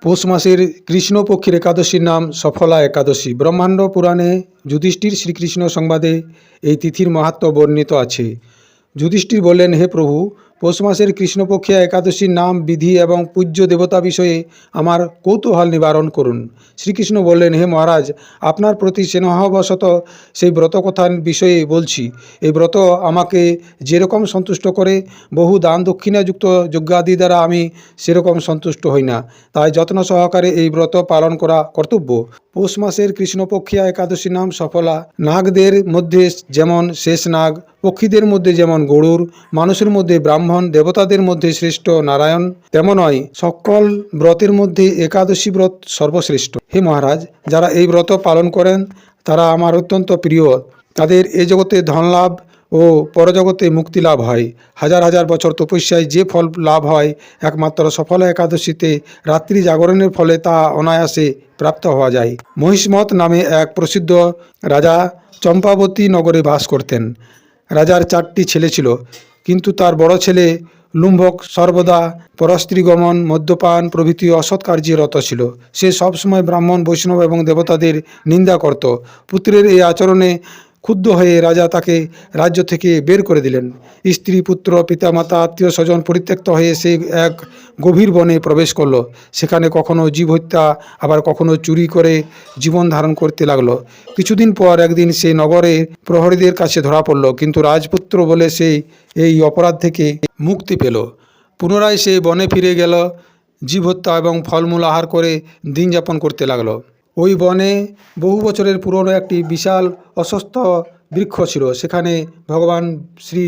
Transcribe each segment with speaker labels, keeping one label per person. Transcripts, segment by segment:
Speaker 1: পৌষ মাসের কৃষ্ণপক্ষের একাদশীর নাম সফলা একাদশী। ব্রহ্মাণ্ড পুরাণে যুধিষ্ঠির শ্রীকৃষ্ণ সংবাদে এই তিথির মাহাত্ম্য বর্ণিত আছে। যুধিষ্ঠির বললেন, হে প্রভু, পৌষ মাসের কৃষ্ণপক্ষিয়া একাদশীর নাম, বিধি এবং পূজ্য দেবতা বিষয়ে আমার কৌতূহল নিবারণ করুন। শ্রীকৃষ্ণ বললেন, হে মহারাজ, আপনার প্রতি স্নেহবশত সেই ব্রত কথার বিষয়ে বলছি। এই ব্রত আমাকে যেরকম সন্তুষ্ট করে, বহু দান দক্ষিণাযুক্ত যজ্ঞাদি দ্বারা আমি সেরকম সন্তুষ্ট হই না। তাই যত্ন সহকারে এই ব্রত পালন করা কর্তব্য। পৌষ মাসের কৃষ্ণপক্ষিয়া একাদশীর নাম সফলা। নাগদের মধ্যে যেমন শেষ নাগ, পক্ষীদের মধ্যে যেমন গরুড়, মানুষের মধ্যে ব্রাহ্মণ, দেবতাদের মধ্যে শ্রেষ্ঠ নারায়ণ, তেমনই সকল ব্রতের মধ্যে একাদশী ব্রত সর্বশ্রেষ্ঠ। হে মহারাজ, যারা এই ব্রত পালন করেন তারা আমার অত্যন্ত প্রিয়। তাদের এ জগতে ধনলাভ ও পরজগতে মুক্তি লাভ হয়। হাজার হাজার বছর তপস্যায় যে ফল লাভ হয়, একমাত্র সফলা একাদশীতে রাত্রি জাগরণের ফলে তা অনায়াসে প্রাপ্ত হওয়া যায়। মহিষ্মত নামে এক প্রসিদ্ধ রাজা চম্পাবতী নগরে বাস করতেন। রাজার 4টি ছেলে ছিল, কিন্তু তার বড় ছেলে লুম্ভক সর্বদা পরস্ত্রীগমন, মদ্যপান প্রভৃতি অসৎ কার্যে রত ছিল। সে সবসময় ব্রাহ্মণ, বৈষ্ণব এবং দেবতাদের নিন্দা করত। পুত্রের এই আচরণে ক্ষুব্ধ হয়ে রাজা তাকে রাজ্য থেকে বের করে দিলেন। স্ত্রী, পুত্র, পিতামাতা, আত্মীয় স্বজন পরিত্যক্ত হয়ে সে এক গভীর বনে প্রবেশ করলো। সেখানে কখনো জীব হত্যা, আবার কখনো চুরি করে জীবন ধারণ করতে লাগলো। কিছুদিন পর একদিন সে নগরে প্রহরীদের কাছে ধরা পড়ল, কিন্তু রাজপুত্র বলে সে এই অপরাধ থেকে মুক্তি পেল। পুনরায় সে বনে ফিরে গেল, জীব হত্যা এবং ফলমূল আহার করে দিন যাপন করতে লাগলো। ওই বনে বহু বছরের পুরনো একটি বিশাল অশ্বত্থ বৃক্ষ ছিল। সেখানে ভগবান শ্রী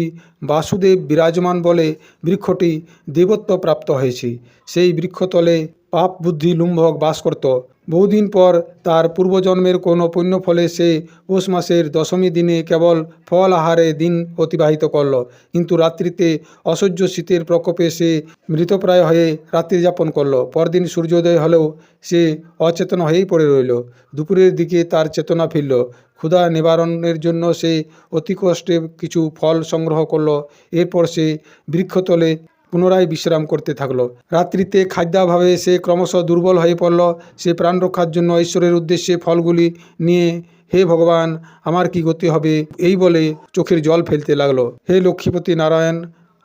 Speaker 1: বাসুদেব বিরাজমান বলে বৃক্ষটি দেবত্ব প্রাপ্ত হয়েছে। সেই বৃক্ষতলে পাপ বুদ্ধি লুম্ভক বাস করত। বহুদিন পর তার পূর্বজন্মের কোনো পুণ্য ফলে সে পৌষ মাসের দশমী দিনে কেবল ফল আহারে দিন অতিবাহিত করল। কিন্তু রাত্রিতে অসহ্য শীতের প্রকোপে সে মৃতপ্রায় হয়ে রাত্রি যাপন করল। পরদিন সূর্যোদয় হলেও সে অচেতন হয়েই পড়ে রইল। দুপুরের দিকে তার চেতনা ফিরল। ক্ষুধা নিবারণের জন্য সে অতি কষ্টে কিছু ফল সংগ্রহ করল। এরপর সে বৃক্ষতলে পুনরায় বিশ্রাম করতে থাকলো। রাত্রিতে খাদ্যাভাবে সে ক্রমশ দুর্বল হয়ে পড়ল। সে প্রাণ রক্ষার জন্য ঈশ্বরের উদ্দেশ্যে ফলগুলি নিয়ে, হে ভগবান, আমার কি গতি হবে, এই বলে চোখের জল ফেলতে লাগলো। হে লক্ষ্মীপতি নারায়ণ,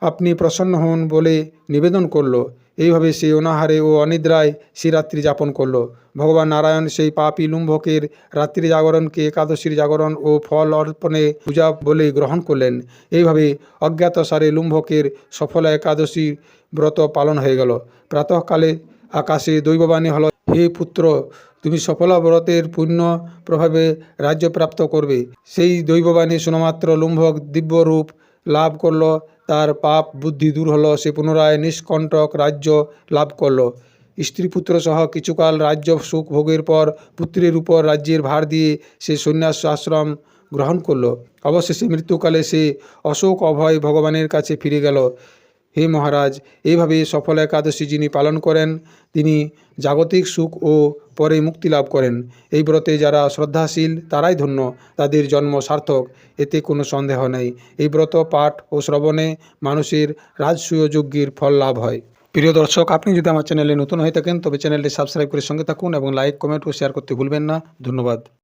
Speaker 1: আপনি প্রসন্ন হন বলে নিবেদন করলো। এইভাবে সে অনাহারে ও অনিদ্রায় সে রাত্রি যাপন করল। ভগবান নারায়ণ সেই পাপী লুম্ভকের রাত্রি জাগরণকে একাদশীর জাগরণ ও ফল অর্পণে পূজা বলে গ্রহণ করলেন। এইভাবে অজ্ঞাতসারে লুম্ভকের সফলা একাদশীর ব্রত পালন হয়ে গেল। প্রাতঃকালে আকাশে দৈববাণী হল, হে পুত্র, তুমি সফলা ব্রতের পুণ্য প্রভাবে রাজ্য প্রাপ্ত করবে। সেই দৈববাণী শোনামাত্র লুম্ভক দিব্য রূপ লাভ করল। তার পাপ বুদ্ধি দূর হলো। সে পুনরায় নিষ্কণ্টক রাজ্য লাভ করল। স্ত্রী পুত্র সহ কিছুকাল রাজ্য সুখ ভোগের পর পুত্রের উপর রাজ্যের ভার দিয়ে সে সন্ন্যাস আশ্রম গ্রহণ করল। অবশেষে মৃত্যুকালে সে অশোক অভয় ভগবানের কাছে ফিরে গেল। হে মহারাজ, এইভাবে সফলা একাদশী যিনি পালন করেন তিনি জাগতিক সুখ ও পরে মুক্তি লাভ করেন। এই ব্রতে যারা শ্রদ্ধাশীল তারাই ধন্য, তাদের জন্ম সার্থক, এতে কোনো সন্দেহ নেই। এই ব্রত পাঠ ও শ্রবণে মানুষের রাজসূয় যজ্ঞের ফল লাভ হয়। প্রিয় দর্শক, আপনি যদি আমার চ্যানেলে নতুন হয়ে থাকেন তবে চ্যানেলটি সাবস্ক্রাইব করে সঙ্গে থাকুন এবং লাইক, কমেন্ট ও শেয়ার করতে ভুলবেন না। ধন্যবাদ।